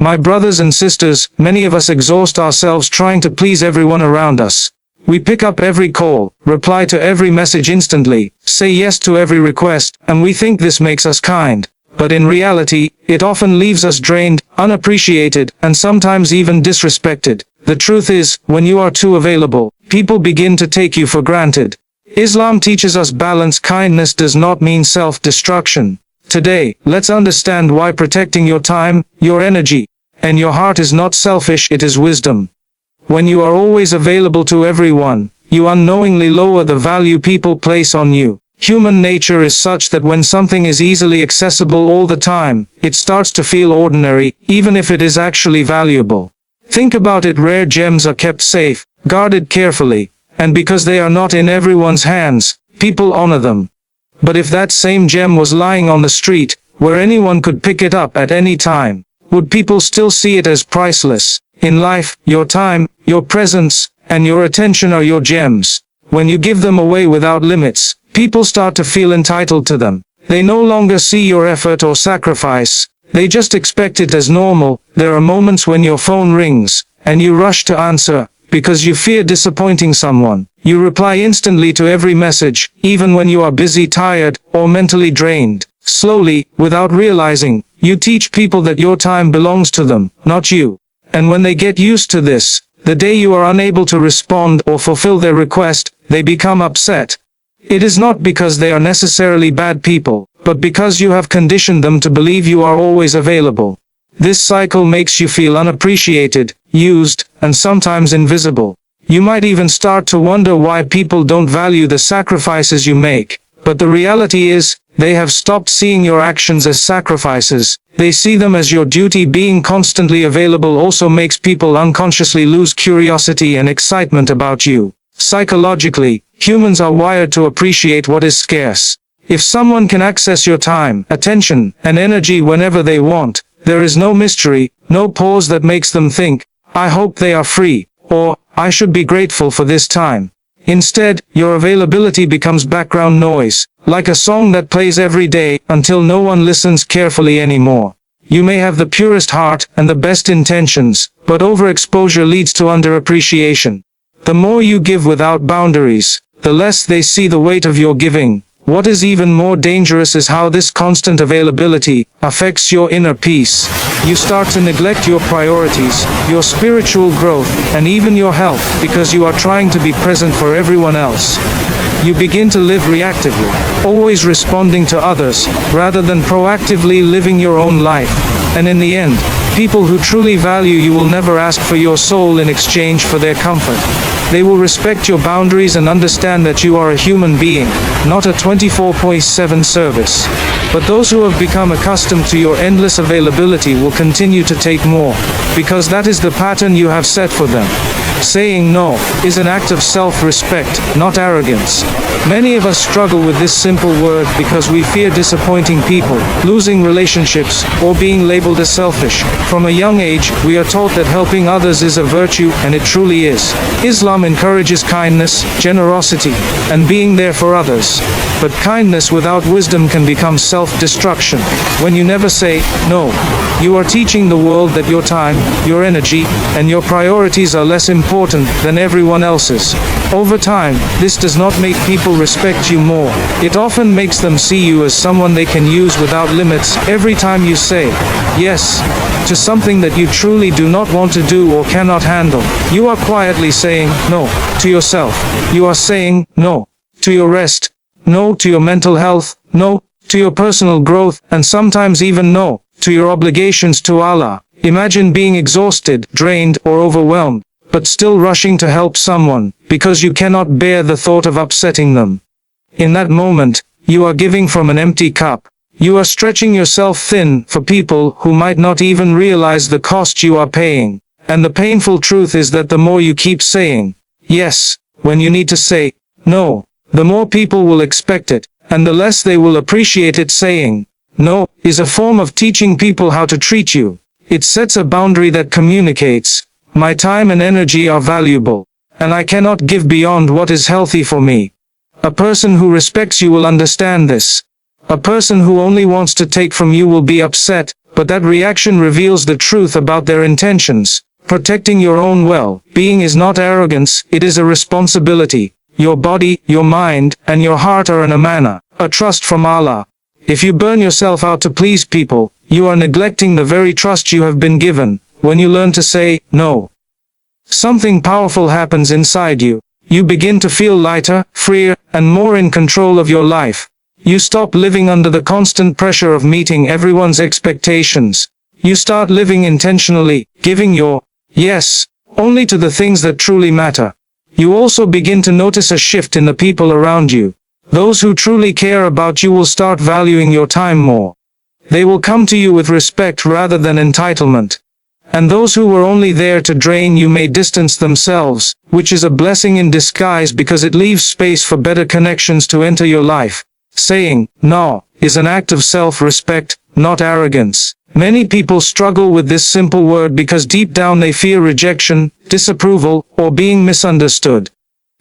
My brothers and sisters, many of us exhaust ourselves trying to please everyone around us. We pick up every call, reply to every message instantly, say yes to every request, and we think this makes us kind. But in reality, it often leaves us drained, unappreciated, and sometimes even disrespected. The truth is, when you are too available, people begin to take you for granted. Islam teaches us balance. Kindness does not mean self-destruction. Today, let's understand why protecting your time, your energy, and your heart is not selfish, it is wisdom. When you are always available to everyone, you unknowingly lower the value people place on you. Human nature is such that when something is easily accessible all the time, it starts to feel ordinary, even if it is actually valuable. Think about it, rare gems are kept safe, guarded carefully, and because they are not in everyone's hands, people honor them. But if that same gem was lying on the street, where anyone could pick it up at any time, would people still see it as priceless? In life, your time, your presence, and your attention are your gems. When you give them away without limits, people start to feel entitled to them. They no longer see your effort or sacrifice. They just expect it as normal. There are moments when your phone rings, and you rush to answer, because you fear disappointing someone. You reply instantly to every message, even when you are busy, tired, or mentally drained. Slowly, without realizing, you teach people that your time belongs to them, not you. And when they get used to this, the day you are unable to respond or fulfill their request, they become upset. It is not because they are necessarily bad people, but because you have conditioned them to believe you are always available. This cycle makes you feel unappreciated, used, and sometimes invisible. You might even start to wonder why people don't value the sacrifices you make. But the reality is, they have stopped seeing your actions as sacrifices. They see them as your duty. Being constantly available also makes people unconsciously lose curiosity and excitement about you. Psychologically, humans are wired to appreciate what is scarce. If someone can access your time, attention, and energy whenever they want, there is no mystery, no pause that makes them think, I hope they are free, or, I should be grateful for this time. Instead, your availability becomes background noise, like a song that plays every day, until no one listens carefully anymore. You may have the purest heart and the best intentions, but overexposure leads to underappreciation. The more you give without boundaries, the less they see the weight of your giving. What is even more dangerous is how this constant availability affects your inner peace. You start to neglect your priorities, your spiritual growth, and even your health, because you are trying to be present for everyone else. You begin to live reactively, always responding to others, rather than proactively living your own life. And in the end, people who truly value you will never ask for your soul in exchange for their comfort. They will respect your boundaries and understand that you are a human being, not a 24/7 service. But those who have become accustomed to your endless availability will continue to take more, because that is the pattern you have set for them. Saying no is an act of self-respect, not arrogance. Many of us struggle with this simple word because we fear disappointing people, losing relationships, or being labeled as selfish. From a young age, we are taught that helping others is a virtue, and it truly is. Islam encourages kindness, generosity, and being there for others. But kindness without wisdom can become self-destruction. When you never say no, you are teaching the world that your time, your energy, and your priorities are less important than everyone else's. Over time, this does not make people respect you more. It often makes them see you as someone they can use without limits. Every time you say yes to something that you truly do not want to do or cannot handle, you are quietly saying no to yourself. You are saying no to your rest, no to your mental health, no to your personal growth, and sometimes even no to your obligations to Allah. Imagine being exhausted, drained, or overwhelmed, but still rushing to help someone, because you cannot bear the thought of upsetting them. In that moment, you are giving from an empty cup. You are stretching yourself thin for people who might not even realize the cost you are paying. And the painful truth is that the more you keep saying yes when you need to say no, the more people will expect it, and the less they will appreciate it. Saying no is a form of teaching people how to treat you. It sets a boundary that communicates, my time and energy are valuable, and I cannot give beyond what is healthy for me. A person who respects you will understand this. A person who only wants to take from you will be upset, But that reaction reveals the truth about their intentions. Protecting your own well-being is not arrogance, it is a responsibility. Your body, your mind, and your heart are an amanah, a trust from Allah. If you burn yourself out to please people, you are neglecting the very trust you have been given. When you learn to say no, something powerful happens inside you. You begin to feel lighter, freer, and more in control of your life. You stop living under the constant pressure of meeting everyone's expectations. You start living intentionally, giving your yes only to the things that truly matter. You also begin to notice a shift in the people around you. Those who truly care about you will start valuing your time more. They will come to you with respect rather than entitlement. And those who were only there to drain you may distance themselves, which is a blessing in disguise because it leaves space for better connections to enter your life. Saying no is an act of self-respect, not arrogance. Many people struggle with this simple word because deep down they fear rejection, disapproval, or being misunderstood.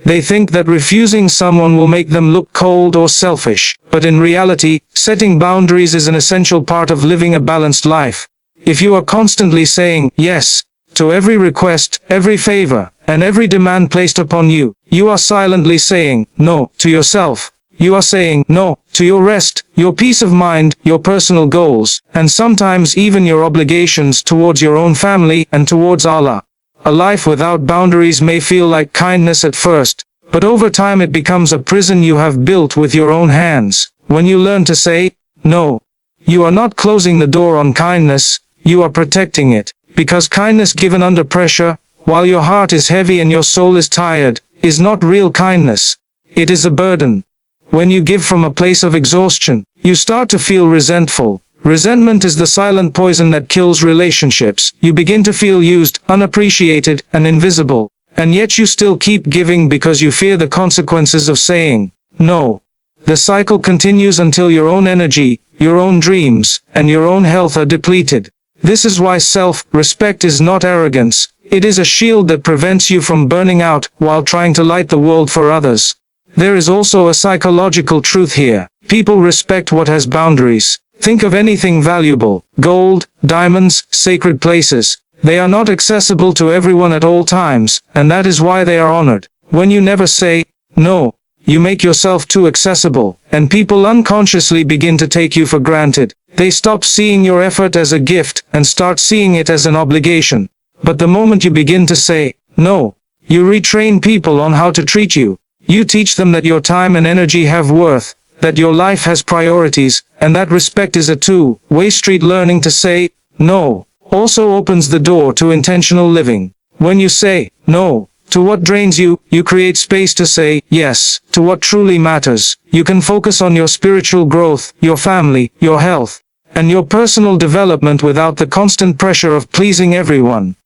They think that refusing someone will make them look cold or selfish, but in reality, setting boundaries is an essential part of living a balanced life. If you are constantly saying yes to every request, every favor, and every demand placed upon you, you are silently saying no to yourself. You are saying no to your rest, your peace of mind, your personal goals, and sometimes even your obligations towards your own family and towards Allah. A life without boundaries may feel like kindness at first, but over time it becomes a prison you have built with your own hands. When you learn to say no, you are not closing the door on kindness, you are protecting it. Because kindness given under pressure, while your heart is heavy and your soul is tired, is not real kindness. It is a burden. When you give from a place of exhaustion, you start to feel resentful. Resentment is the silent poison that kills relationships. You begin to feel used, unappreciated, and invisible. And yet you still keep giving because you fear the consequences of saying no. The cycle continues until your own energy, your own dreams, and your own health are depleted. This is why self-respect is not arrogance. It is a shield that prevents you from burning out while trying to light the world for others. There is also a psychological truth here. People respect what has boundaries. Think of anything valuable, gold, diamonds, sacred places. They are not accessible to everyone at all times, and that is why they are honored. When you never say no, you make yourself too accessible, and people unconsciously begin to take you for granted. They stop seeing your effort as a gift and start seeing it as an obligation. But the moment you begin to say no, you retrain people on how to treat you. You teach them that your time and energy have worth, that your life has priorities, and that respect is a two-way street. Learning to say no also opens the door to intentional living. When you say no to what drains you, you create space to say yes to what truly matters. You can focus on your spiritual growth, your family, your health, and your personal development without the constant pressure of pleasing everyone.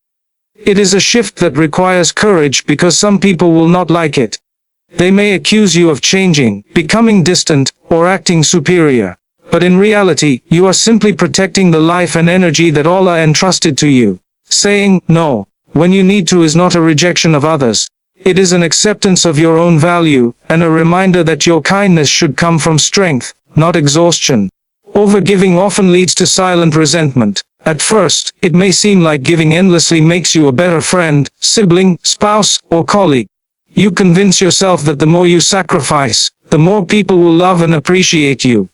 It is a shift that requires courage because some people will not like it. They may accuse you of changing, becoming distant, or acting superior. But in reality, you are simply protecting the life and energy that Allah entrusted to you. Saying no when you need to is not a rejection of others. It is an acceptance of your own value, and a reminder that your kindness should come from strength, not exhaustion. Overgiving often leads to silent resentment. At first, it may seem like giving endlessly makes you a better friend, sibling, spouse, or colleague. You convince yourself that the more you sacrifice, the more people will love and appreciate you.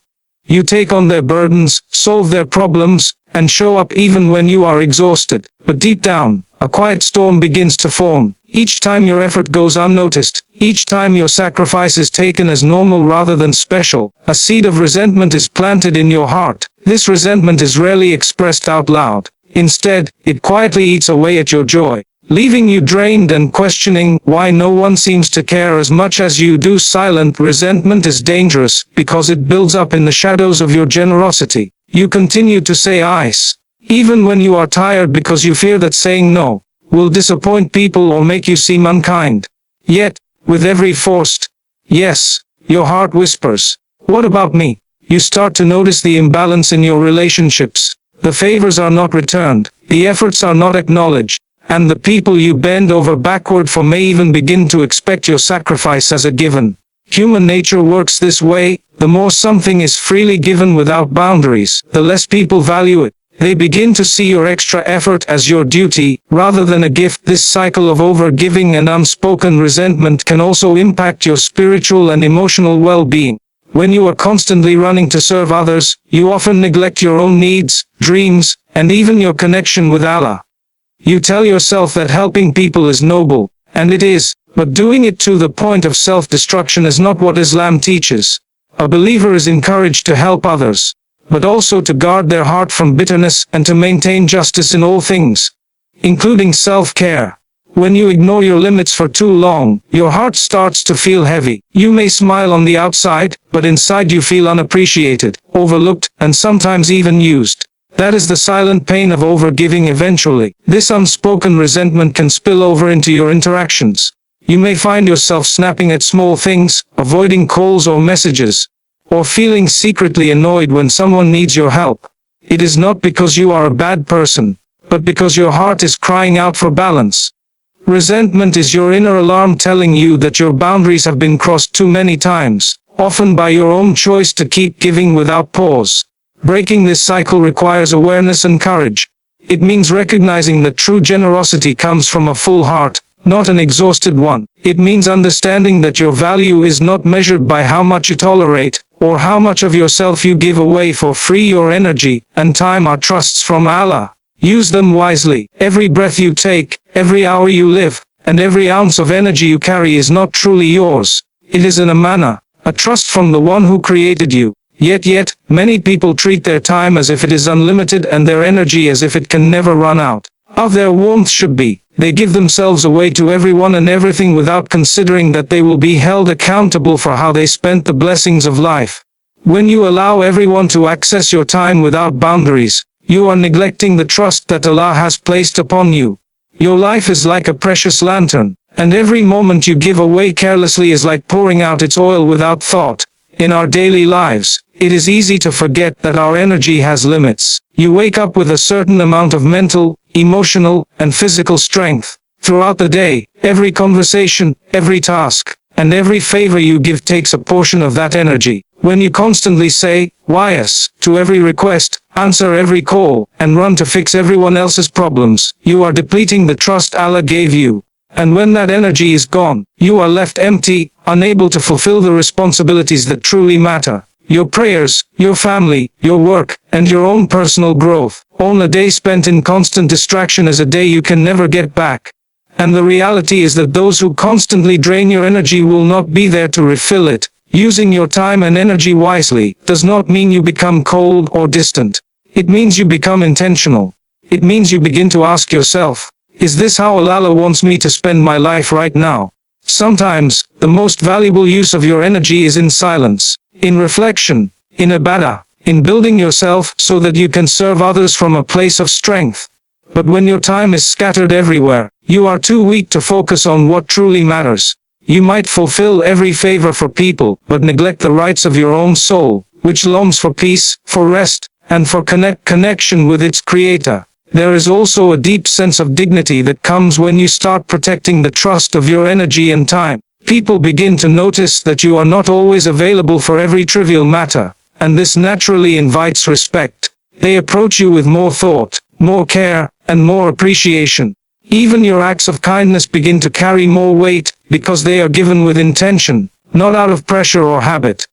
You take on their burdens, solve their problems, and show up even when you are exhausted. But deep down, a quiet storm begins to form. Each time your effort goes unnoticed, each time your sacrifice is taken as normal rather than special, a seed of resentment is planted in your heart. This resentment is rarely expressed out loud. Instead, it quietly eats away at your joy, leaving you drained and questioning why no one seems to care as much as you do. Silent resentment is dangerous because it builds up in the shadows of your generosity. You continue to say yes, even when you are tired because you fear that saying no will disappoint people or make you seem unkind. Yet, with every forced yes, your heart whispers, "What about me?" You start to notice the imbalance in your relationships. The favors are not returned, the efforts are not acknowledged, and the people you bend over backward for may even begin to expect your sacrifice as a given. Human nature works this way. The more something is freely given without boundaries, the less people value it. They begin to see your extra effort as your duty, rather than a gift. This cycle of overgiving and unspoken resentment can also impact your spiritual and emotional well-being. When you are constantly running to serve others, you often neglect your own needs, dreams, and even your connection with Allah. You tell yourself that helping people is noble, and it is, but doing it to the point of self-destruction is not what Islam teaches. A believer is encouraged to help others, but also to guard their heart from bitterness and to maintain justice in all things, including self-care. When you ignore your limits for too long, your heart starts to feel heavy. You may smile on the outside, but inside you feel unappreciated, overlooked, and sometimes even used. That is the silent pain of overgiving eventually. This unspoken resentment can spill over into your interactions. You may find yourself snapping at small things, avoiding calls or messages, or feeling secretly annoyed when someone needs your help. It is not because you are a bad person, but because your heart is crying out for balance. Resentment is your inner alarm telling you that your boundaries have been crossed too many times, often by your own choice to keep giving without pause. Breaking this cycle requires awareness and courage. It means recognizing that true generosity comes from a full heart, not an exhausted one. It means understanding that your value is not measured by how much you tolerate, or how much of yourself you give away for free. Your energy and time are trusts from Allah. Use them wisely. Every breath you take, every hour you live, and every ounce of energy you carry is not truly yours. It is an amanah, a trust from the one who created you. Yet, many people treat their time as if it is unlimited and their energy as if it can never run out. Of their warmth should be. They give themselves away to everyone and everything without considering that they will be held accountable for how they spent the blessings of life. When you allow everyone to access your time without boundaries, you are neglecting the trust that Allah has placed upon you. Your life is like a precious lantern, and every moment you give away carelessly is like pouring out its oil without thought. In our daily lives, it is easy to forget that our energy has limits. You wake up with a certain amount of mental, emotional, and physical strength. Throughout the day, every conversation, every task, and every favor you give takes a portion of that energy. When you constantly say, "Yes," to every request, answer every call, and run to fix everyone else's problems, you are depleting the trust Allah gave you. And when that energy is gone, you are left empty, unable to fulfill the responsibilities that truly matter. Your prayers, your family, your work, and your own personal growth. On a day spent in constant distraction is a day you can never get back. And the reality is that those who constantly drain your energy will not be there to refill it. Using your time and energy wisely does not mean you become cold or distant. It means you become intentional. It means you begin to ask yourself, is this how Allah wants me to spend my life right now? Sometimes, the most valuable use of your energy is in silence, in reflection, in ibadah, in building yourself so that you can serve others from a place of strength. But when your time is scattered everywhere, you are too weak to focus on what truly matters. You might fulfill every favor for people, but neglect the rights of your own soul, which longs for peace, for rest, and for connection with its creator. There is also a deep sense of dignity that comes when you start protecting the trust of your energy and time. People begin to notice that you are not always available for every trivial matter, and this naturally invites respect. They approach you with more thought, more care, and more appreciation. Even your acts of kindness begin to carry more weight, because they are given with intention, not out of pressure or habit.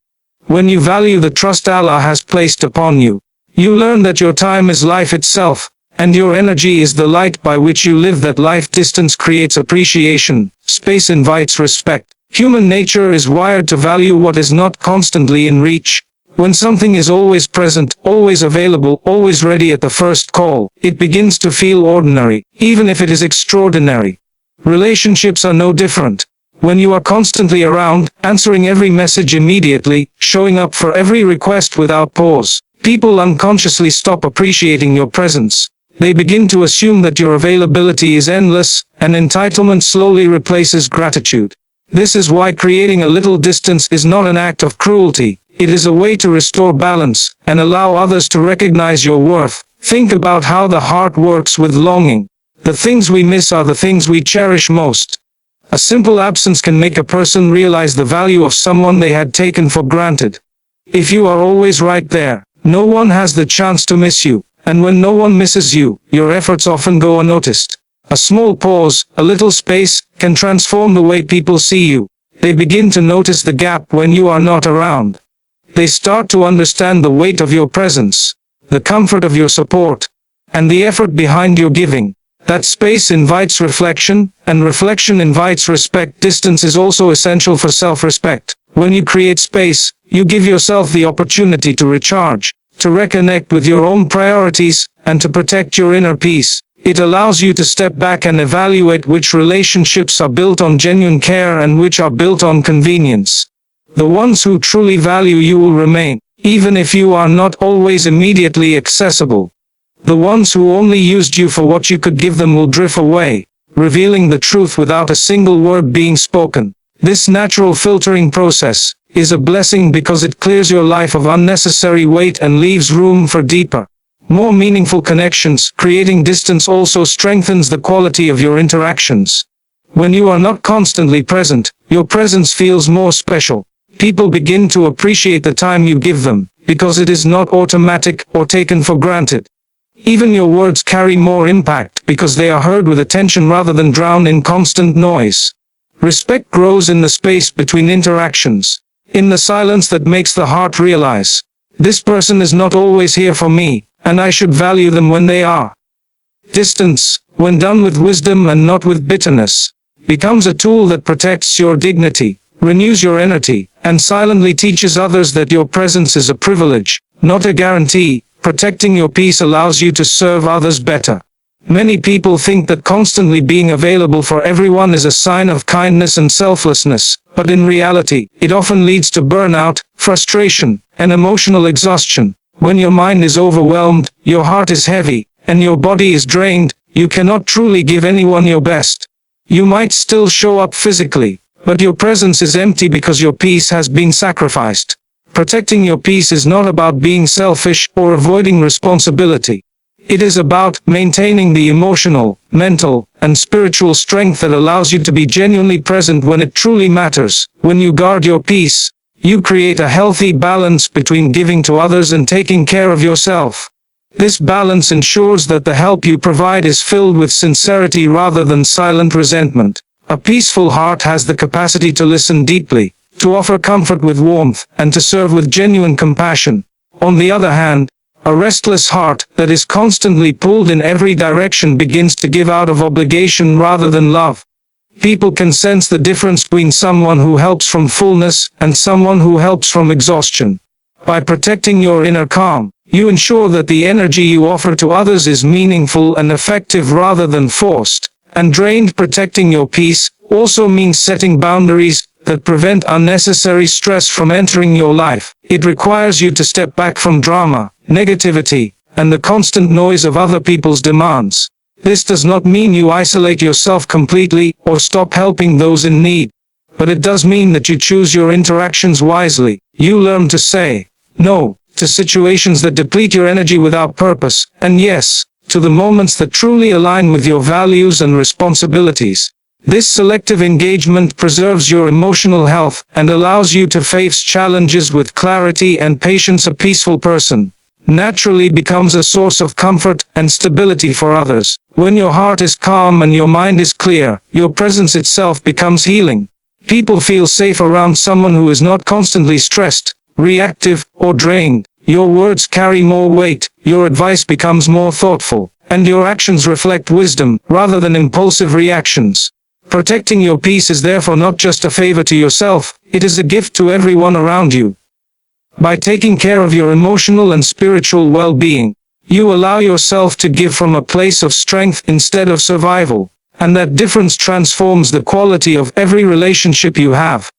When you value the trust Allah has placed upon you, you learn that your time is life itself, and your energy is the light by which you live. That life distance creates appreciation, space invites respect. Human nature is wired to value what is not constantly in reach. When something is always present, always available, always ready at the first call, it begins to feel ordinary, even if it is extraordinary. Relationships are no different. When you are constantly around, answering every message immediately, showing up for every request without pause, people unconsciously stop appreciating your presence. They begin to assume that your availability is endless, and entitlement slowly replaces gratitude. This is why creating a little distance is not an act of cruelty. It is a way to restore balance, and allow others to recognize your worth. Think about how the heart works with longing. The things we miss are the things we cherish most. A simple absence can make a person realize the value of someone they had taken for granted. If you are always right there, no one has the chance to miss you, And when no one misses you, your efforts often go unnoticed. A small pause, a little space, can transform the way people see you. They begin to notice the gap when you are not around. They start to understand the weight of your presence, the comfort of your support, and the effort behind your giving. That space invites reflection, and reflection invites respect. Distance is also essential for self-respect. When you create space, you give yourself the opportunity to recharge, to reconnect with your own priorities, and to protect your inner peace. It allows you to step back and evaluate which relationships are built on genuine care and which are built on convenience. The ones who truly value you will remain, even if you are not always immediately accessible. The ones who only used you for what you could give them will drift away, revealing the truth without a single word being spoken. This natural filtering process is a blessing because it clears your life of unnecessary weight and leaves room for deeper, more meaningful connections. Creating distance also strengthens the quality of your interactions. When you are not constantly present, your presence feels more special. People begin to appreciate the time you give them, because it is not automatic or taken for granted. Even your words carry more impact because they are heard with attention rather than drowned in constant noise. Respect grows in the space between interactions, in the silence that makes the heart realize, this person is not always here for me, and I should value them when they are. Distance, when done with wisdom and not with bitterness, becomes a tool that protects your dignity, renews your energy, and silently teaches others that your presence is a privilege, not a guarantee. Protecting your peace allows you to serve others better. Many people think that constantly being available for everyone is a sign of kindness and selflessness, but in reality, it often leads to burnout, frustration, and emotional exhaustion. When your mind is overwhelmed, your heart is heavy, and your body is drained, you cannot truly give anyone your best. You might still show up physically, but your presence is empty because your peace has been sacrificed. Protecting your peace is not about being selfish or avoiding responsibility. It is about maintaining the emotional, mental, and spiritual strength that allows you to be genuinely present when it truly matters. When you guard your peace, you create a healthy balance between giving to others and taking care of yourself. This balance ensures that the help you provide is filled with sincerity rather than silent resentment. A peaceful heart has the capacity to listen deeply, to offer comfort with warmth, and to serve with genuine compassion. On the other hand, a restless heart that is constantly pulled in every direction begins to give out of obligation rather than love. People can sense the difference between someone who helps from fullness and someone who helps from exhaustion. By protecting your inner calm, you ensure that the energy you offer to others is meaningful and effective rather than forced and drained. Protecting your peace also means setting boundaries that prevent unnecessary stress from entering your life. It requires you to step back from drama, negativity, and the constant noise of other people's demands. This does not mean you isolate yourself completely or stop helping those in need. But it does mean that you choose your interactions wisely. You learn to say no to situations that deplete your energy without purpose, and yes to the moments that truly align with your values and responsibilities. This selective engagement preserves your emotional health and allows you to face challenges with clarity and patience. A peaceful person naturally becomes a source of comfort and stability for others. When your heart is calm and your mind is clear, your presence itself becomes healing. People feel safe around someone who is not constantly stressed, reactive, or drained. Your words carry more weight, your advice becomes more thoughtful, and your actions reflect wisdom rather than impulsive reactions. Protecting your peace is therefore not just a favor to yourself, it is a gift to everyone around you. By taking care of your emotional and spiritual well-being, you allow yourself to give from a place of strength instead of survival, and that difference transforms the quality of every relationship you have.